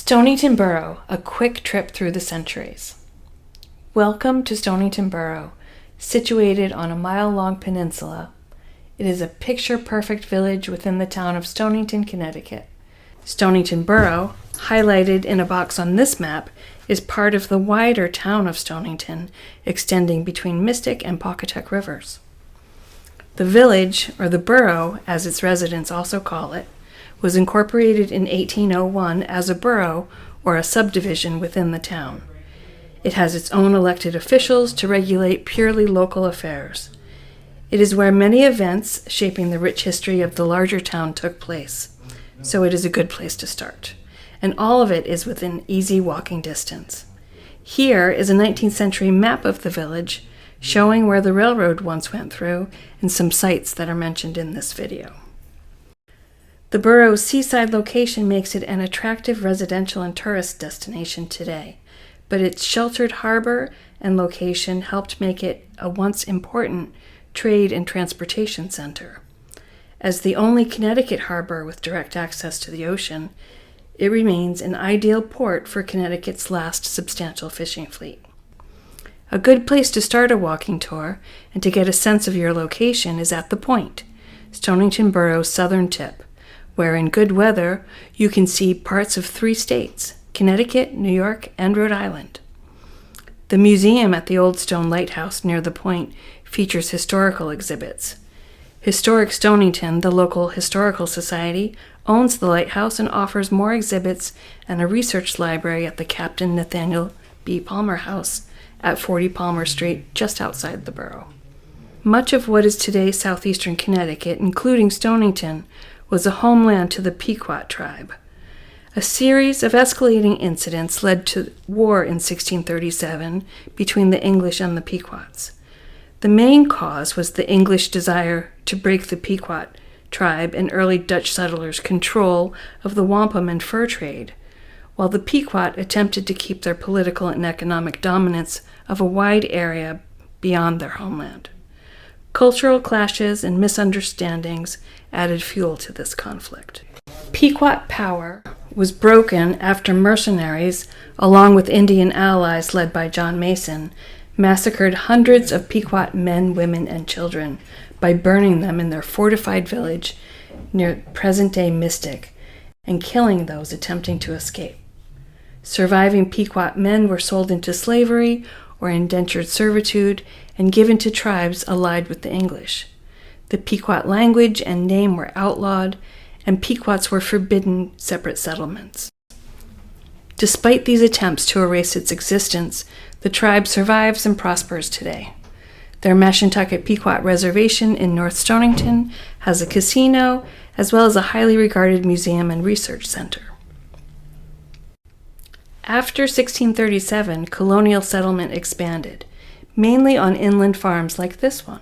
Stonington Borough, a quick trip through the centuries. Welcome to Stonington Borough, situated on a mile-long peninsula. It is a picture-perfect village within the town of Stonington, Connecticut. Stonington Borough, highlighted in a box on this map, is part of the wider town of Stonington, extending between Mystic and Pawcatuck rivers. The village, or the borough, as its residents also call it, was incorporated in 1801 as a borough or a subdivision within the town. It has its own elected officials to regulate purely local affairs. It is where many events shaping the rich history of the larger town took place, so it is a good place to start. And all of it is within easy walking distance. Here is a 19th century map of the village showing where the railroad once went through and some sites that are mentioned in this video. The borough's seaside location makes it an attractive residential and tourist destination today, but its sheltered harbor and location helped make it a once important trade and transportation center. As the only Connecticut harbor with direct access to the ocean, it remains an ideal port for Connecticut's last substantial fishing fleet. A good place to start a walking tour and to get a sense of your location is at the Point, Stonington Borough's southern tip, where in good weather you can see parts of 3 states, Connecticut, New York, and Rhode Island. The museum at the Old Stone Lighthouse near the Point features historical exhibits. Historic Stonington, the local historical society, owns the lighthouse and offers more exhibits and a research library at the Captain Nathaniel B. Palmer House at 40 Palmer Street, just outside the borough. Much of what is today southeastern Connecticut, including Stonington, was a homeland to the Pequot tribe. A series of escalating incidents led to war in 1637 between the English and the Pequots. The main cause was the English desire to break the Pequot tribe and early Dutch settlers' control of the wampum and fur trade, while the Pequot attempted to keep their political and economic dominance of a wide area beyond their homeland. Cultural clashes and misunderstandings added fuel to this conflict. Pequot power was broken after mercenaries, along with Indian allies led by John Mason, massacred hundreds of Pequot men, women, and children by burning them in their fortified village near present-day Mystic and killing those attempting to escape. Surviving Pequot men were sold into slavery or indentured servitude and given to tribes allied with the English. The Pequot language and name were outlawed, and Pequots were forbidden separate settlements. Despite these attempts to erase its existence, the tribe survives and prospers today. Their Mashantucket Pequot Reservation in North Stonington has a casino, as well as a highly regarded museum and research center. After 1637, colonial settlement expanded, mainly on inland farms like this one.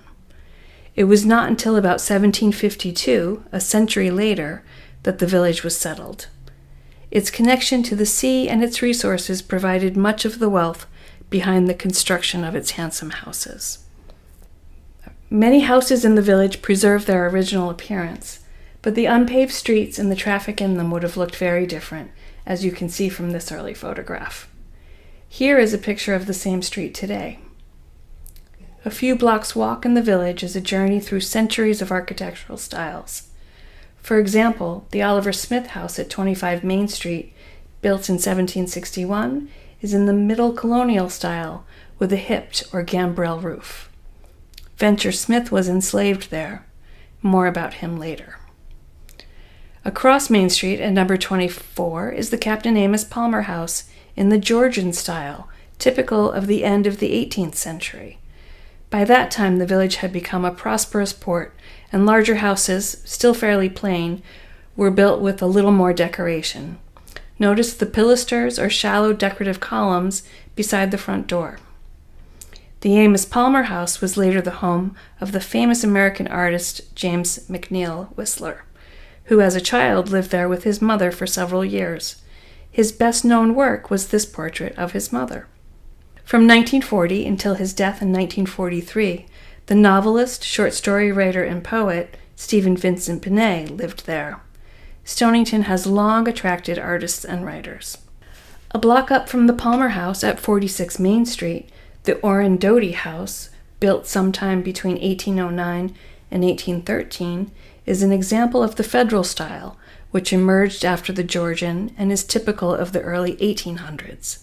It was not until about 1752, a century later, that the village was settled. Its connection to the sea and its resources provided much of the wealth behind the construction of its handsome houses. Many houses in the village preserve their original appearance, but the unpaved streets and the traffic in them would have looked very different, as you can see from this early photograph. Here is a picture of the same street today. A few blocks walk in the village is a journey through centuries of architectural styles. For example, the Oliver Smith House at 25 Main Street, built in 1761, is in the Middle Colonial style with a hipped or gambrel roof. Venture Smith was enslaved there. More about him later. Across Main Street at number 24 is the Captain Amos Palmer House in the Georgian style, typical of the end of the 18th century. By that time, the village had become a prosperous port, and larger houses, still fairly plain, were built with a little more decoration. Notice the pilasters or shallow decorative columns beside the front door. The Amos Palmer House was later the home of the famous American artist James McNeill Whistler, who as a child lived there with his mother for several years. His best-known work was this portrait of his mother. From 1940 until his death in 1943, the novelist, short story writer, and poet Stephen Vincent Benet lived there. Stonington has long attracted artists and writers. A block up from the Palmer House at 46 Main Street, the Orendoti House, built sometime between 1809 and 1813, is an example of the Federal style, which emerged after the Georgian and is typical of the early 1800s.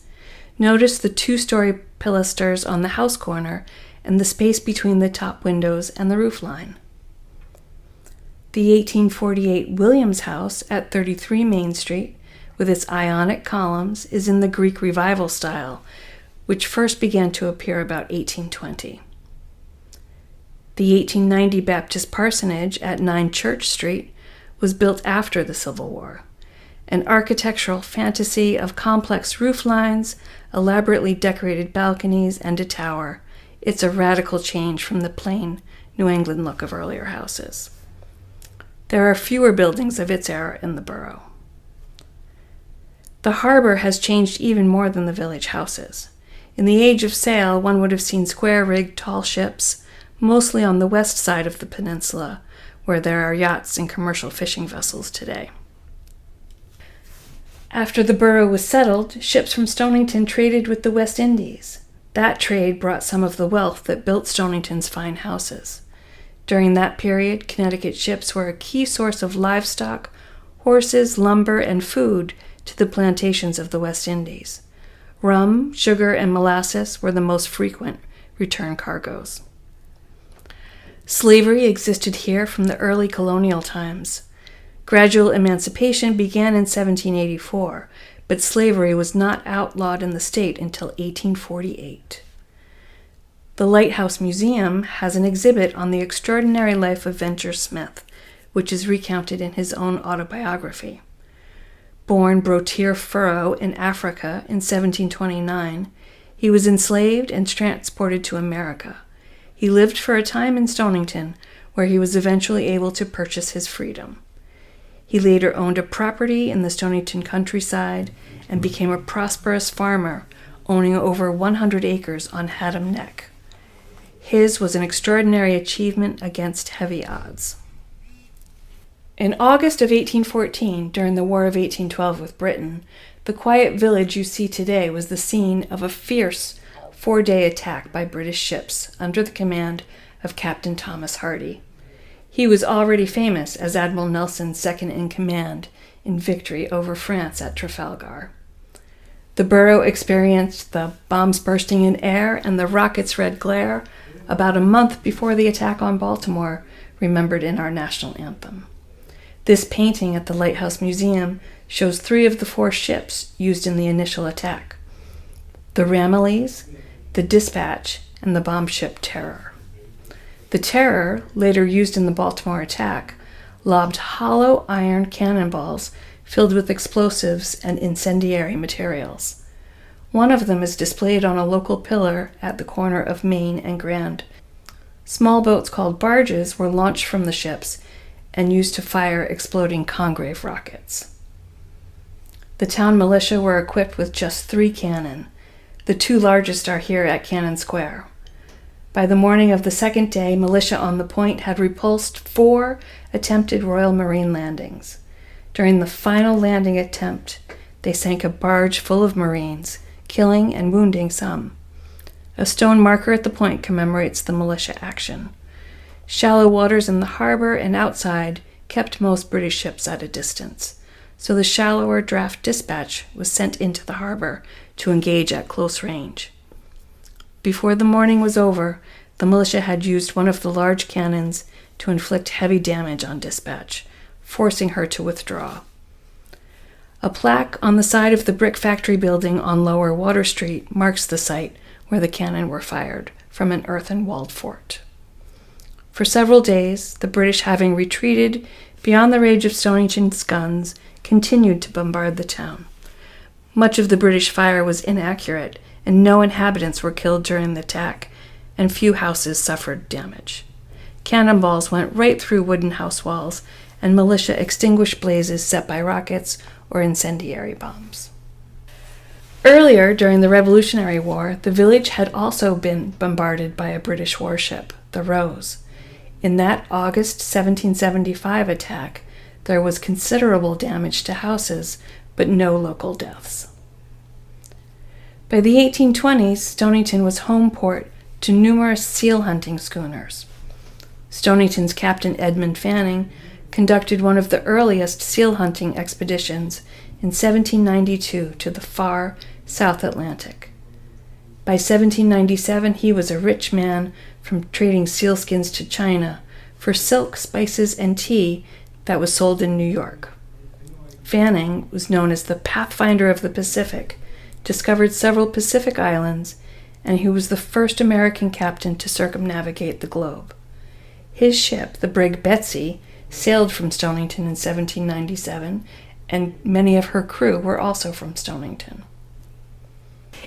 Notice the two-story pilasters on the house corner and the space between the top windows and the roofline. The 1848 Williams House at 33 Main Street, with its Ionic columns, is in the Greek Revival style, which first began to appear about 1820. The 1890 Baptist Parsonage at 9 Church Street was built after the Civil War, an architectural fantasy of complex roof lines, elaborately decorated balconies, and a tower. It's a radical change from the plain New England look of earlier houses. There are fewer buildings of its era in the borough. The harbor has changed even more than the village houses. In the age of sail, one would have seen square-rigged tall ships, mostly on the west side of the peninsula, where there are yachts and commercial fishing vessels today. After the borough was settled, ships from Stonington traded with the West Indies. That trade brought some of the wealth that built Stonington's fine houses. During that period, Connecticut ships were a key source of livestock, horses, lumber, and food to the plantations of the West Indies. Rum, sugar, and molasses were the most frequent return cargoes. Slavery existed here from the early colonial times. Gradual emancipation began in 1784, but slavery was not outlawed in the state until 1848. The Lighthouse Museum has an exhibit on the extraordinary life of Venture Smith, which is recounted in his own autobiography. Born Brotier Furrow in Africa in 1729, he was enslaved and transported to America. He lived for a time in Stonington, where he was eventually able to purchase his freedom. He later owned a property in the Stonington countryside and became a prosperous farmer, owning over 100 acres on Haddam Neck. His was an extraordinary achievement against heavy odds. In August of 1814, during the War of 1812 with Britain, the quiet village you see today was the scene of a fierce 4-day attack by British ships under the command of Captain Thomas Hardy. He was already famous as Admiral Nelson's second-in-command in victory over France at Trafalgar. The borough experienced the bombs bursting in air and the rockets' red glare about a month before the attack on Baltimore, remembered in our national anthem. This painting at the Lighthouse Museum shows 3 of the 4 ships used in the initial attack: the Ramillies, the Dispatch, and the bomb ship Terror. The Terror, later used in the Baltimore attack, lobbed hollow iron cannonballs filled with explosives and incendiary materials. One of them is displayed on a local pillar at the corner of Main and Grand. Small boats called barges were launched from the ships and used to fire exploding Congreve rockets. The town militia were equipped with just 3 cannon. The 2 largest are here at Cannon Square. By the morning of the second day, militia on the point had repulsed 4 attempted Royal Marine landings. During the final landing attempt, they sank a barge full of Marines, killing and wounding some. A stone marker at the point commemorates the militia action. Shallow waters in the harbor and outside kept most British ships at a distance, so the shallower draft Dispatch was sent into the harbor to engage at close range. Before the morning was over, the militia had used one of the large cannons to inflict heavy damage on Dispatch, forcing her to withdraw. A plaque on the side of the brick factory building on Lower Water Street marks the site where the cannon were fired from an earthen-walled fort. For several days, the British, having retreated beyond the range of Stonington's guns, continued to bombard the town. Much of the British fire was inaccurate, and no inhabitants were killed during the attack, and few houses suffered damage. Cannonballs went right through wooden house walls, and militia extinguished blazes set by rockets or incendiary bombs. Earlier, during the Revolutionary War, the village had also been bombarded by a British warship, the Rose. In that August 1775 attack, there was considerable damage to houses, but no local deaths. By the 1820s, Stonington was home port to numerous seal hunting schooners. Stonington's Captain Edmund Fanning conducted one of the earliest seal hunting expeditions in 1792 to the far South Atlantic. By 1797, he was a rich man from trading sealskins to China for silk, spices, and tea that was sold in New York. Fanning was known as the Pathfinder of the Pacific, discovered several Pacific islands, and he was the first American captain to circumnavigate the globe. His ship, the brig Betsy, sailed from Stonington in 1797, and many of her crew were also from Stonington.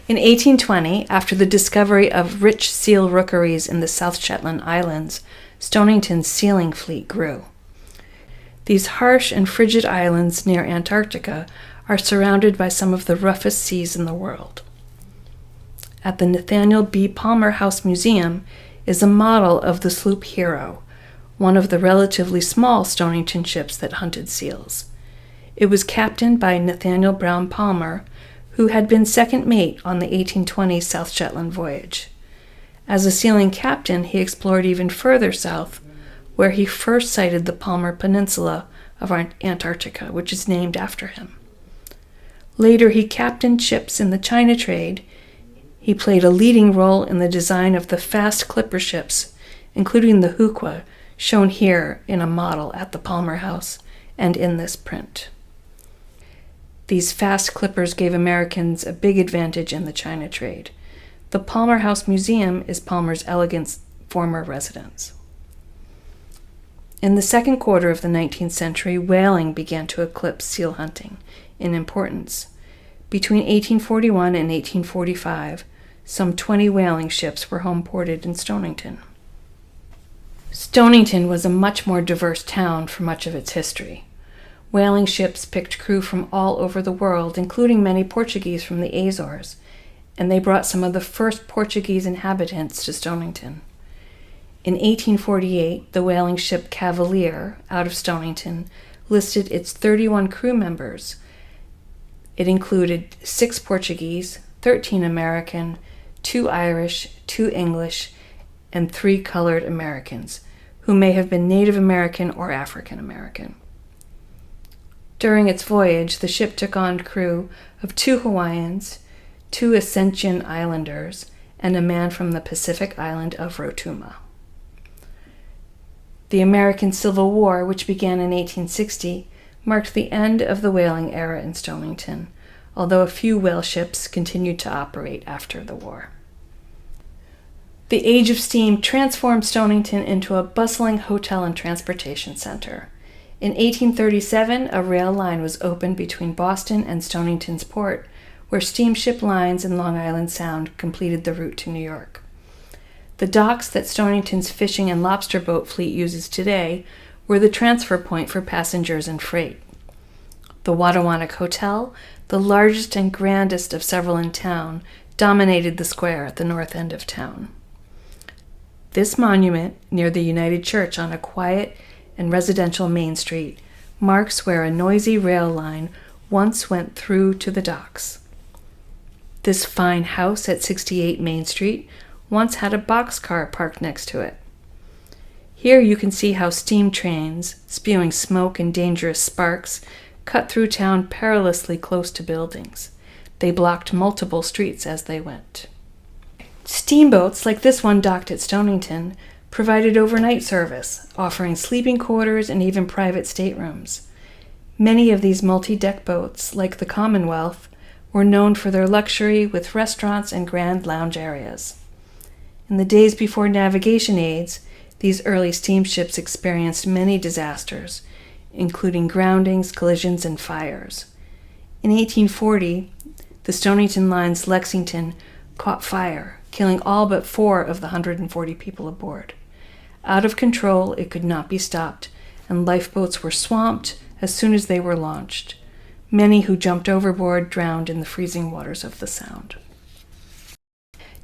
In 1820, after the discovery of rich seal rookeries in the South Shetland Islands, Stonington's sealing fleet grew. These harsh and frigid islands near Antarctica are surrounded by some of the roughest seas in the world. At the Nathaniel B. Palmer House Museum is a model of the sloop Hero, one of the relatively small Stonington ships that hunted seals. It was captained by Nathaniel Brown Palmer, who had been second mate on the 1820 South Shetland voyage. As a sealing captain, he explored even further south, where he first sighted the Palmer Peninsula of Antarctica, which is named after him. Later, he captained ships in the China trade. He played a leading role in the design of the fast clipper ships, including the Hooqua, shown here in a model at the Palmer House and in this print. These fast clippers gave Americans a big advantage in the China trade. The Palmer House Museum is Palmer's elegant former residence. In the second quarter of the 19th century, whaling began to eclipse seal hunting in importance. Between 1841 and 1845, some 20 whaling ships were home-ported in Stonington. Stonington was a much more diverse town for much of its history. Whaling ships picked crew from all over the world, including many Portuguese from the Azores, and they brought some of the first Portuguese inhabitants to Stonington. In 1848, the whaling ship Cavalier, out of Stonington, listed its 31 crew members. It included 6 Portuguese, 13 American, 2 Irish, 2 English, and 3 colored Americans, who may have been Native American or African American. During its voyage, the ship took on crew of 2 Hawaiians, 2 Ascension Islanders, and a man from the Pacific island of Rotuma. The American Civil War, which began in 1860, marked the end of the whaling era in Stonington, although a few whale ships continued to operate after the war. The Age of Steam transformed Stonington into a bustling hotel and transportation center. In 1837, a rail line was opened between Boston and Stonington's port, where steamship lines in Long Island Sound completed the route to New York. The docks that Stonington's fishing and lobster boat fleet uses today were the transfer point for passengers and freight. The Wattawannock Hotel, the largest and grandest of several in town, dominated the square at the north end of town. This monument, near the United Church on a quiet and residential Main Street, marks where a noisy rail line once went through to the docks. This fine house at 68 Main Street once had a boxcar parked next to it. Here you can see how steam trains, spewing smoke and dangerous sparks, cut through town perilously close to buildings. They blocked multiple streets as they went. Steamboats, like this one docked at Stonington, provided overnight service, offering sleeping quarters and even private staterooms. Many of these multi-deck boats, like the Commonwealth, were known for their luxury with restaurants and grand lounge areas. In the days before navigation aids, these early steamships experienced many disasters, including groundings, collisions, and fires. In 1840, the Stonington Line's Lexington caught fire, killing all but 4 of the 140 people aboard. Out of control, it could not be stopped, and lifeboats were swamped as soon as they were launched. Many who jumped overboard drowned in the freezing waters of the Sound.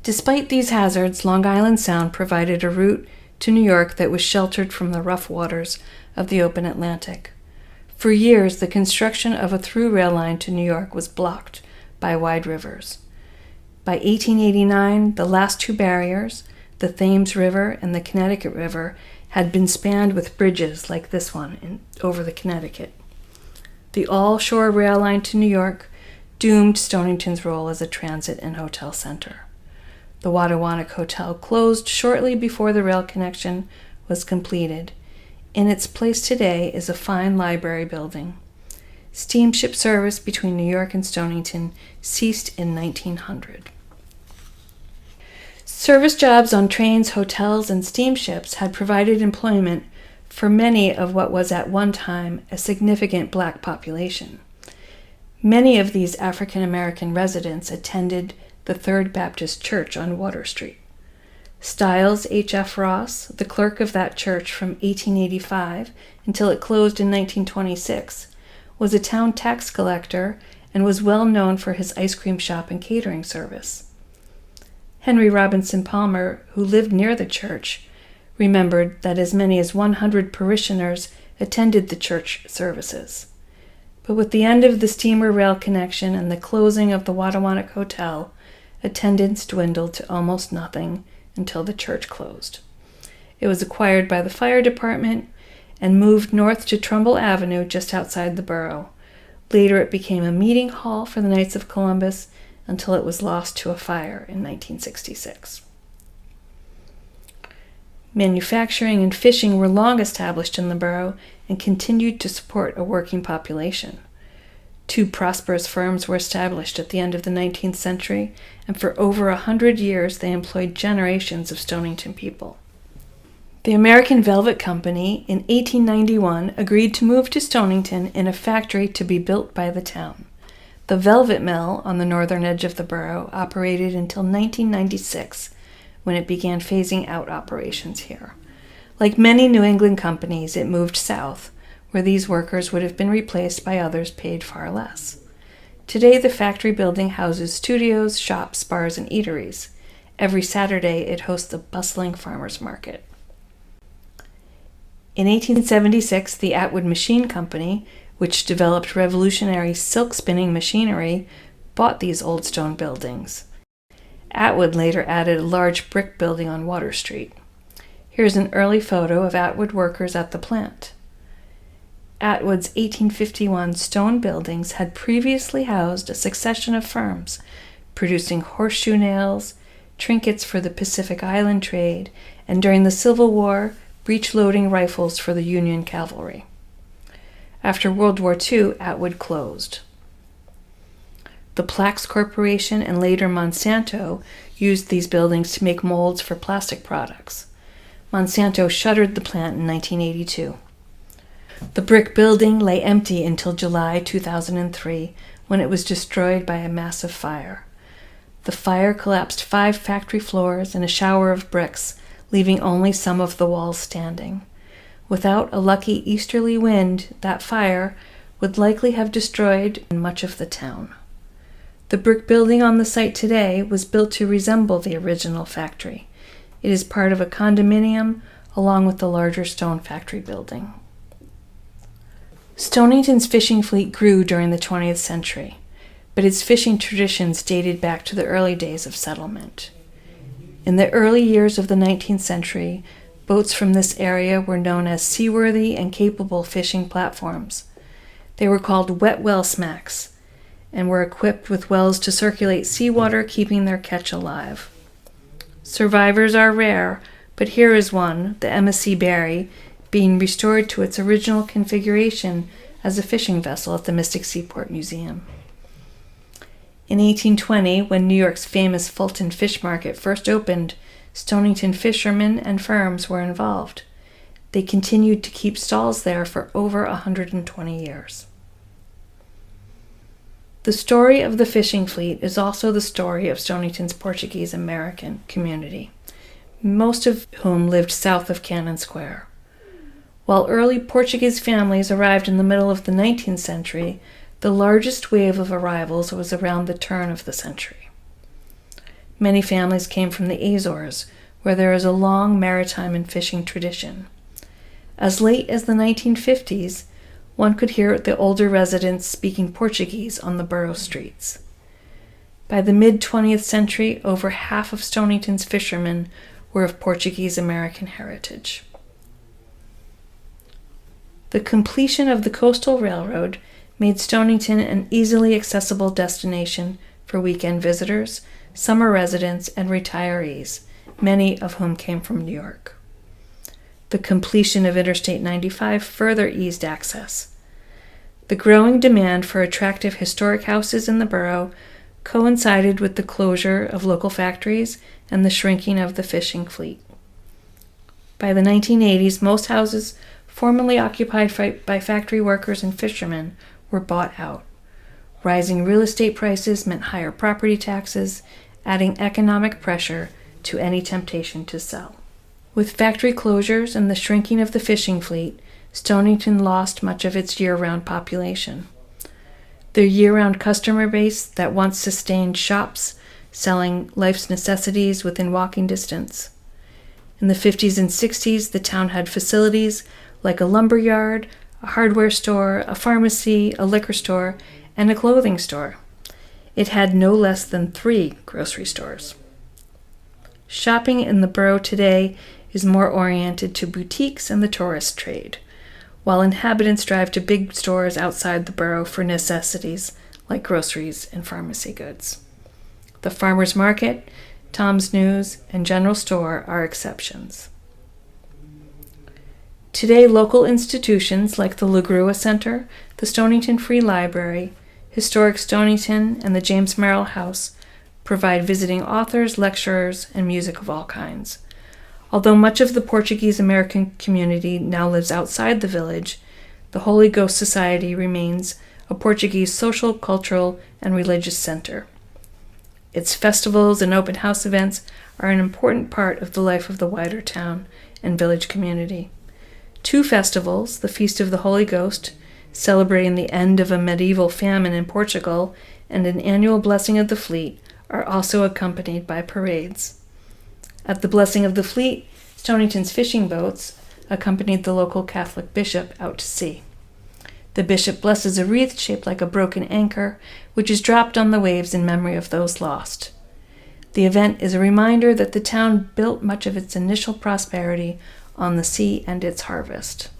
Despite these hazards, Long Island Sound provided a route to New York that was sheltered from the rough waters of the open Atlantic. For years, the construction of a through rail line to New York was blocked by wide rivers. By 1889, the last two barriers, the Thames River and the Connecticut River, had been spanned with bridges like this one over the Connecticut. The all-shore rail line to New York doomed Stonington's role as a transit and hotel center. The Wattawannock Hotel closed shortly before the rail connection was completed. In its place today is a fine library building. Steamship service between New York and Stonington ceased in 1900. Service jobs on trains, hotels, and steamships had provided employment for many of what was at one time a significant black population. Many of these African American residents attended the Third Baptist Church on Water Street. Stiles H.F. Ross, the clerk of that church from 1885 until it closed in 1926, was a town tax collector and was well known for his ice cream shop and catering service. Henry Robinson Palmer, who lived near the church, remembered that as many as 100 parishioners attended the church services. But with the end of the steamer rail connection and the closing of the Wattawannock Hotel, attendance dwindled to almost nothing until the church closed. It was acquired by the fire department and moved north to Trumbull Avenue just outside the borough. Later it became a meeting hall for the Knights of Columbus until it was lost to a fire in 1966. Manufacturing and fishing were long established in the borough and continued to support a working population. Two prosperous firms were established at the end of the 19th century, and for over 100 years they employed generations of Stonington people. The American Velvet Company in 1891 agreed to move to Stonington in a factory to be built by the town. The Velvet Mill on the northern edge of the borough operated until 1996, when it began phasing out operations here. Like many New England companies, it moved south, where these workers would have been replaced by others paid far less. Today, the factory building houses studios, shops, bars, and eateries. Every Saturday, it hosts a bustling farmers market. In 1876, the Atwood Machine Company, which developed revolutionary silk spinning machinery, bought these old stone buildings. Atwood later added a large brick building on Water Street. Here's an early photo of Atwood workers at the plant. Atwood's 1851 stone buildings had previously housed a succession of firms, producing horseshoe nails, trinkets for the Pacific Island trade, and during the Civil War, breech-loading rifles for the Union cavalry. After World War II, Atwood closed. The Plax Corporation and later Monsanto used these buildings to make molds for plastic products. Monsanto shuttered the plant in 1982. The brick building lay empty until July 2003, when it was destroyed by a massive fire. The fire collapsed 5 factory floors and a shower of bricks, leaving only some of the walls standing. Without a lucky easterly wind, that fire would likely have destroyed much of the town. The brick building on the site today was built to resemble the original factory. It is part of a condominium along with the larger stone factory building. Stonington's fishing fleet grew during the 20th century, but its fishing traditions dated back to the early days of settlement. In the early years of the 19th century, boats from this area were known as seaworthy and capable fishing platforms. They were called wet well smacks and were equipped with wells to circulate seawater, keeping their catch alive. Survivors are rare, but here is one, the Emma C. Barry, being restored to its original configuration as a fishing vessel at the Mystic Seaport Museum. In 1820, when New York's famous Fulton Fish Market first opened, Stonington fishermen and firms were involved. They continued to keep stalls there for over 120 years. The story of the fishing fleet is also the story of Stonington's Portuguese American community, most of whom lived south of Cannon Square. While early Portuguese families arrived in the middle of the 19th century, the largest wave of arrivals was around the turn of the century. Many families came from the Azores, where there is a long maritime and fishing tradition. As late as the 1950s, one could hear the older residents speaking Portuguese on the borough streets. By the mid-20th century, over half of Stonington's fishermen were of Portuguese-American heritage. The completion of the coastal railroad made Stonington an easily accessible destination for weekend visitors, summer residents, and retirees, many of whom came from New York. The completion of Interstate 95 further eased access. The growing demand for attractive historic houses in the borough coincided with the closure of local factories and the shrinking of the fishing fleet. By the 1980s, most houses formerly occupied by factory workers and fishermen were bought out. Rising real estate prices meant higher property taxes, adding economic pressure to any temptation to sell. With factory closures and the shrinking of the fishing fleet, Stonington lost much of its year-round population. The year-round customer base that once sustained shops selling life's necessities within walking distance. In the 50s and 60s, the town had facilities like a lumber yard, a hardware store, a pharmacy, a liquor store, and a clothing store. It had no less than 3 grocery stores. Shopping in the borough today is more oriented to boutiques and the tourist trade, while inhabitants drive to big stores outside the borough for necessities like groceries and pharmacy goods. The farmers market, Tom's News, and general store are exceptions. Today, local institutions like the LaGrua Center, the Stonington Free Library, Historic Stonington, and the James Merrill House provide visiting authors, lecturers, and music of all kinds. Although much of the Portuguese-American community now lives outside the village, the Holy Ghost Society remains a Portuguese social, cultural, and religious center. Its festivals and open house events are an important part of the life of the wider town and village community. 2 festivals, the Feast of the Holy Ghost, celebrating the end of a medieval famine in Portugal, and an annual Blessing of the Fleet, are also accompanied by parades. At the Blessing of the Fleet, Stonington's fishing boats accompanied the local Catholic bishop out to sea. The bishop blesses a wreath shaped like a broken anchor, which is dropped on the waves in memory of those lost. The event is a reminder that the town built much of its initial prosperity on the sea and its harvest.